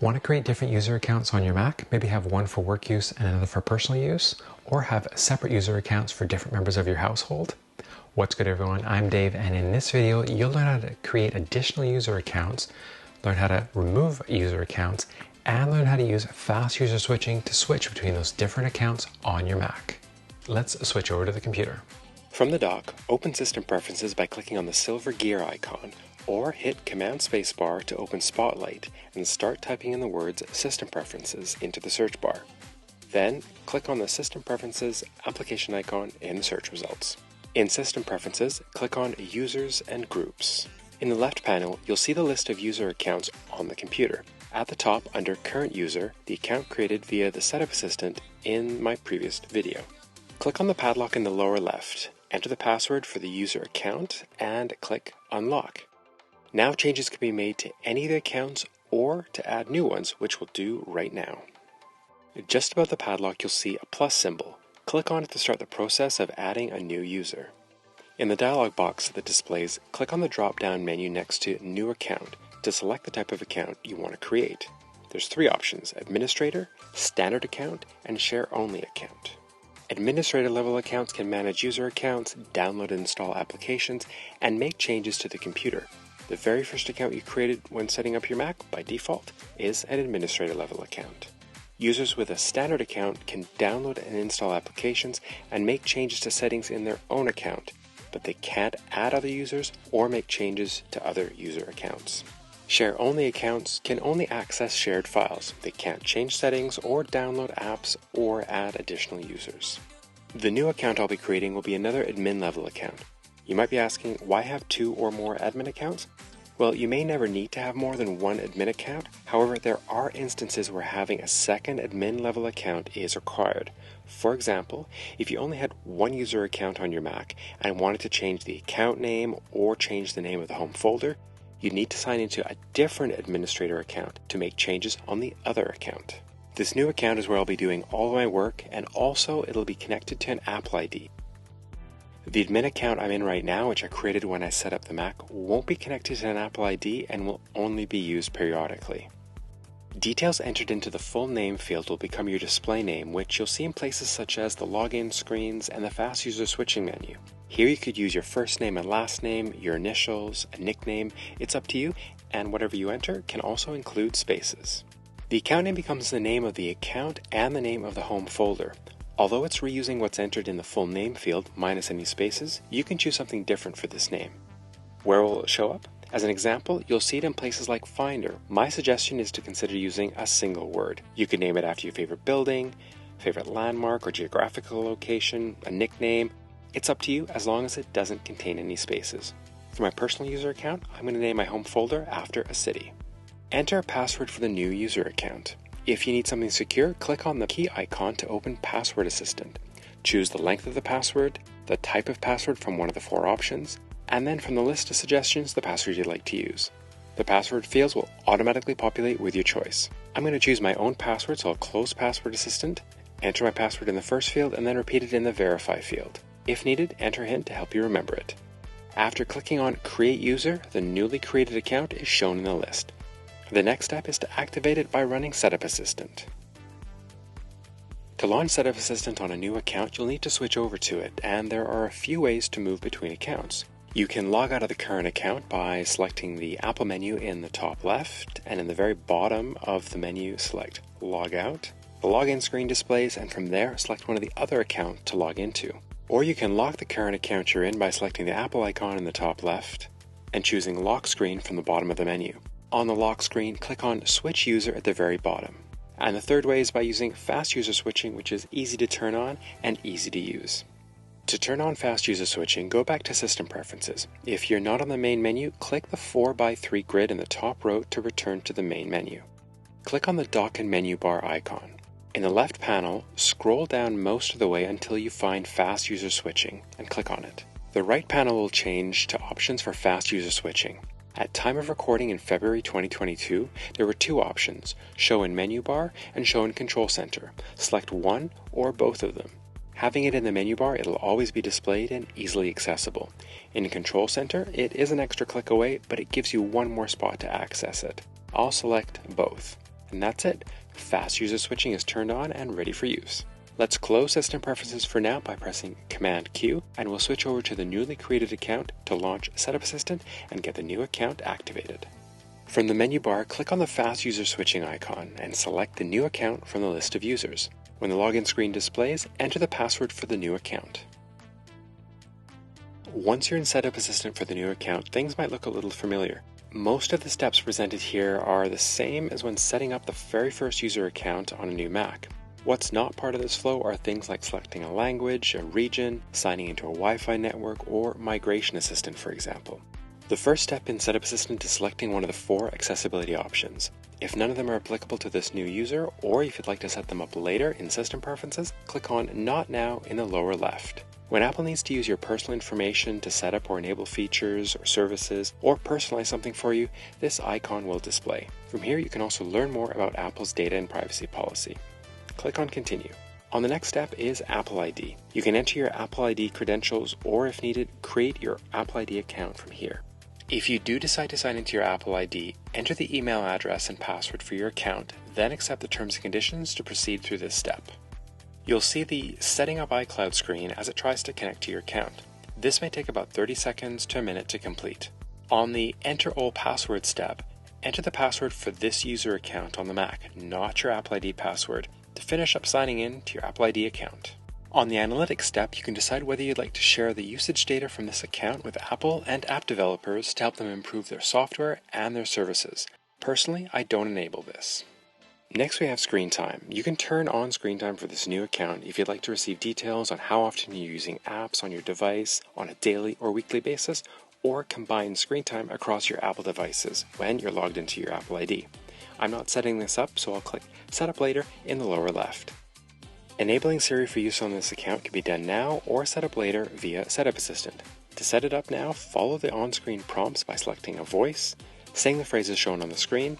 Want to create different user accounts on your Mac? Maybe have one for work use and another for personal use? Or have separate user accounts for different members of your household? What's good, everyone? I'm Dave, and in this video, you'll learn how to create additional user accounts, learn how to remove user accounts, and learn how to use fast user switching to switch between those different accounts on your Mac. Let's switch over to the computer. From the dock, open System Preferences by clicking on the silver gear icon, or hit Command Spacebar to open Spotlight and start typing in the words System Preferences into the search bar. Then, click on the System Preferences application icon in the search results. In System Preferences, click on Users and Groups. In the left panel, you'll see the list of user accounts on the computer. At the top, under Current User, the account created via the Setup Assistant in my previous video. Click on the padlock in the lower left, enter the password for the user account, and click Unlock. Now changes can be made to any of the accounts or to add new ones, which we'll do right now. Just above the padlock, you'll see a plus symbol. Click on it to start the process of adding a new user. In the dialog box that displays, click on the drop-down menu next to New Account to select the type of account you want to create. There's three options: Administrator, Standard Account, and Share Only Account. Administrator level accounts can manage user accounts, download and install applications, and make changes to the computer. The very first account you created when setting up your Mac, by default, is an administrator level account. Users with a standard account can download and install applications and make changes to settings in their own account, but they can't add other users or make changes to other user accounts. Share-only accounts can only access shared files. They can't change settings or download apps or add additional users. The new account I'll be creating will be another admin level account. You might be asking, why have two or more admin accounts? Well, you may never need to have more than one admin account. However, there are instances where having a second admin level account is required. For example, if you only had one user account on your Mac and wanted to change the account name or change the name of the home folder, you'd need to sign into a different administrator account to make changes on the other account. This new account is where I'll be doing all of my work, and also it'll be connected to an Apple ID. The admin account I'm in right now, which I created when I set up the Mac, won't be connected to an Apple ID and will only be used periodically. Details entered into the full name field will become your display name, which you'll see in places such as the login screens and the fast user switching menu. Here you could use your first name and last name, your initials, a nickname. It's up to you, and whatever you enter can also include spaces. The account name becomes the name of the account and the name of the home folder. Although it's reusing what's entered in the full name field, minus any spaces, you can choose something different for this name. Where will it show up? As an example, you'll see it in places like Finder. My suggestion is to consider using a single word. You can name it after your favorite building, favorite landmark or geographical location, a nickname. It's up to you as long as it doesn't contain any spaces. For my personal user account, I'm going to name my home folder after a city. Enter a password for the new user account. If you need something secure, click on the key icon to open Password Assistant. Choose the length of the password, the type of password from one of the four options, and then from the list of suggestions, the password you'd like to use. The password fields will automatically populate with your choice. I'm going to choose my own password, so I'll close Password Assistant, enter my password in the first field, and then repeat it in the Verify field. If needed, enter a hint to help you remember it. After clicking on Create User, the newly created account is shown in the list. The next step is to activate it by running Setup Assistant. To launch Setup Assistant on a new account, you'll need to switch over to it, and there are a few ways to move between accounts. You can log out of the current account by selecting the Apple menu in the top left, and in the very bottom of the menu, select Log Out. The login screen displays, and from there, select one of the other accounts to log into. Or you can lock the current account you're in by selecting the Apple icon in the top left, and choosing Lock Screen from the bottom of the menu. On the lock screen, click on Switch User at the very bottom. And the third way is by using fast user switching, which is easy to turn on and easy to use. To turn on fast user switching, go back to System Preferences. If you're not on the main menu, click the 4x3 grid in the top row to return to the main menu. Click on the dock and menu bar icon. In the left panel, scroll down most of the way until you find fast user switching and click on it. The right panel will change to options for fast user switching. At time of recording in February 2022, there were two options, Show in Menu Bar and Show in Control Center. Select one or both of them. Having it in the menu bar, it'll always be displayed and easily accessible. In Control Center, it is an extra click away, but it gives you one more spot to access it. I'll select both. And that's it. Fast user switching is turned on and ready for use. Let's close System Preferences for now by pressing Command Q, and we'll switch over to the newly created account to launch Setup Assistant and get the new account activated. From the menu bar, click on the Fast User Switching icon and select the new account from the list of users. When the login screen displays, enter the password for the new account. Once you're in Setup Assistant for the new account, things might look a little familiar. Most of the steps presented here are the same as when setting up the very first user account on a new Mac. What's not part of this flow are things like selecting a language, a region, signing into a Wi-Fi network, or Migration Assistant, for example. The first step in Setup Assistant is selecting one of the 4 accessibility options. If none of them are applicable to this new user, or if you'd like to set them up later in System Preferences, click on Not Now in the lower left. When Apple needs to use your personal information to set up or enable features or services, or personalize something for you, this icon will display. From here, you can also learn more about Apple's data and privacy policy. Click on Continue. On the next step is Apple ID. You can enter your Apple ID credentials, or if needed, create your Apple ID account from here. If you do decide to sign into your Apple ID, enter the email address and password for your account, then accept the terms and conditions to proceed through this step. You'll see the Setting Up iCloud screen as it tries to connect to your account. This may take about 30 seconds to a minute to complete. On the Enter All Password step, enter the password for this user account on the Mac, not your Apple ID password, to finish up signing in to your Apple ID account. On the Analytics step, you can decide whether you'd like to share the usage data from this account with Apple and app developers to help them improve their software and their services. Personally, I don't enable this. Next we have Screen Time. You can turn on Screen Time for this new account if you'd like to receive details on how often you're using apps on your device on a daily or weekly basis, or combine Screen Time across your Apple devices when you're logged into your Apple ID. I'm not setting this up, so I'll click Set Up Later in the lower left. Enabling Siri for use on this account can be done now or set up later via Setup Assistant. To set it up now, follow the on-screen prompts by selecting a voice, saying the phrases shown on the screen,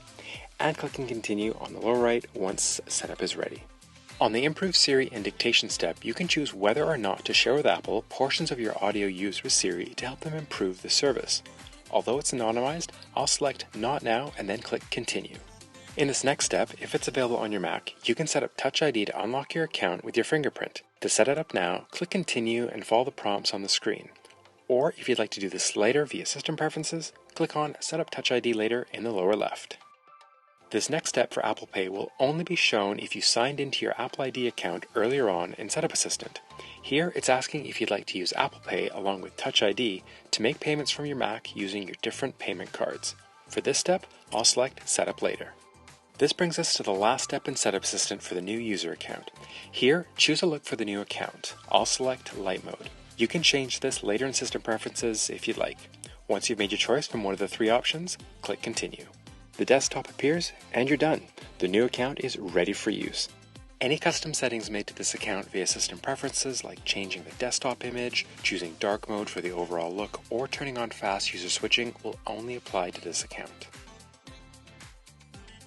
and clicking Continue on the lower right once setup is ready. On the Improve Siri and Dictation step, you can choose whether or not to share with Apple portions of your audio used with Siri to help them improve the service. Although it's anonymized, I'll select Not Now and then click Continue. In this next step, if it's available on your Mac, you can set up Touch ID to unlock your account with your fingerprint. To set it up now, click Continue and follow the prompts on the screen. Or if you'd like to do this later via System Preferences, click on Set Up Touch ID Later in the lower left. This next step for Apple Pay will only be shown if you signed into your Apple ID account earlier on in Setup Assistant. Here, it's asking if you'd like to use Apple Pay along with Touch ID to make payments from your Mac using your different payment cards. For this step, I'll select Set Up Later. This brings us to the last step in Setup Assistant for the new user account. Here, choose a look for the new account. I'll select Light Mode. You can change this later in System Preferences if you'd like. Once you've made your choice from one of the 3 options, click Continue. The desktop appears, and you're done. The new account is ready for use. Any custom settings made to this account via System Preferences, like changing the desktop image, choosing dark mode for the overall look, or turning on fast user switching, will only apply to this account.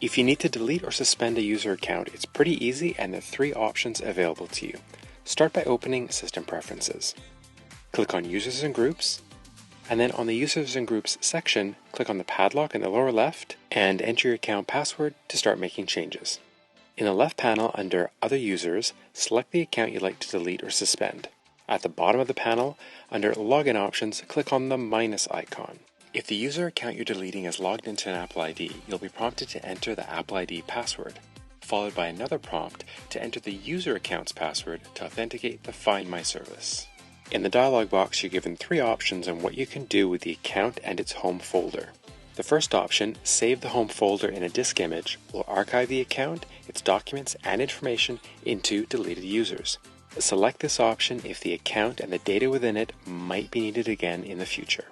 If you need to delete or suspend a user account, it's pretty easy, and there are 3 options available to you. Start by opening System Preferences. Click on Users and Groups, and then on the Users and Groups section, click on the padlock in the lower left and enter your account password to start making changes. In the left panel under Other Users, select the account you'd like to delete or suspend. At the bottom of the panel, under Login Options, click on the minus icon. If the user account you're deleting is logged into an Apple ID, you'll be prompted to enter the Apple ID password, followed by another prompt to enter the user account's password to authenticate the Find My service. In the dialog box, you're given 3 options on what you can do with the account and its home folder. The first option, Save the home folder in a disk image, will archive the account, its documents, and information into deleted users. Select this option if the account and the data within it might be needed again in the future.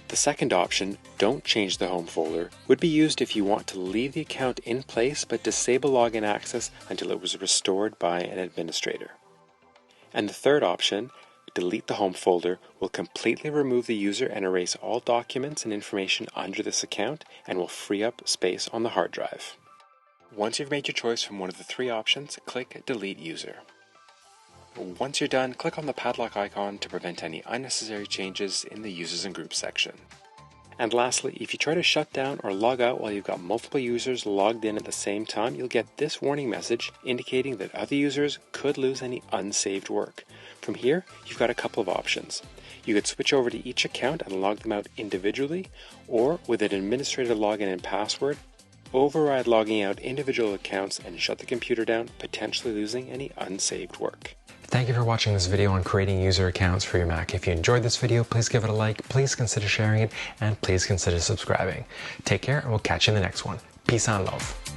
The second option, Don't change the home folder, would be used if you want to leave the account in place but disable login access until it was restored by an administrator. And the third option, Delete the home folder, will completely remove the user and erase all documents and information under this account and will free up space on the hard drive. Once you've made your choice from one of the 3 options, click Delete User. Once you're done, click on the padlock icon to prevent any unnecessary changes in the Users and Groups section. And lastly, if you try to shut down or log out while you've got multiple users logged in at the same time, you'll get this warning message indicating that other users could lose any unsaved work. From here, you've got a couple of options. You could switch over to each account and log them out individually, or with an administrator login and password, override logging out individual accounts and shut the computer down, potentially losing any unsaved work. Thank you for watching this video on creating user accounts for your Mac. If you enjoyed this video, please give it a like, please consider sharing it, and please consider subscribing. Take care, and we'll catch you in the next one. Peace and love.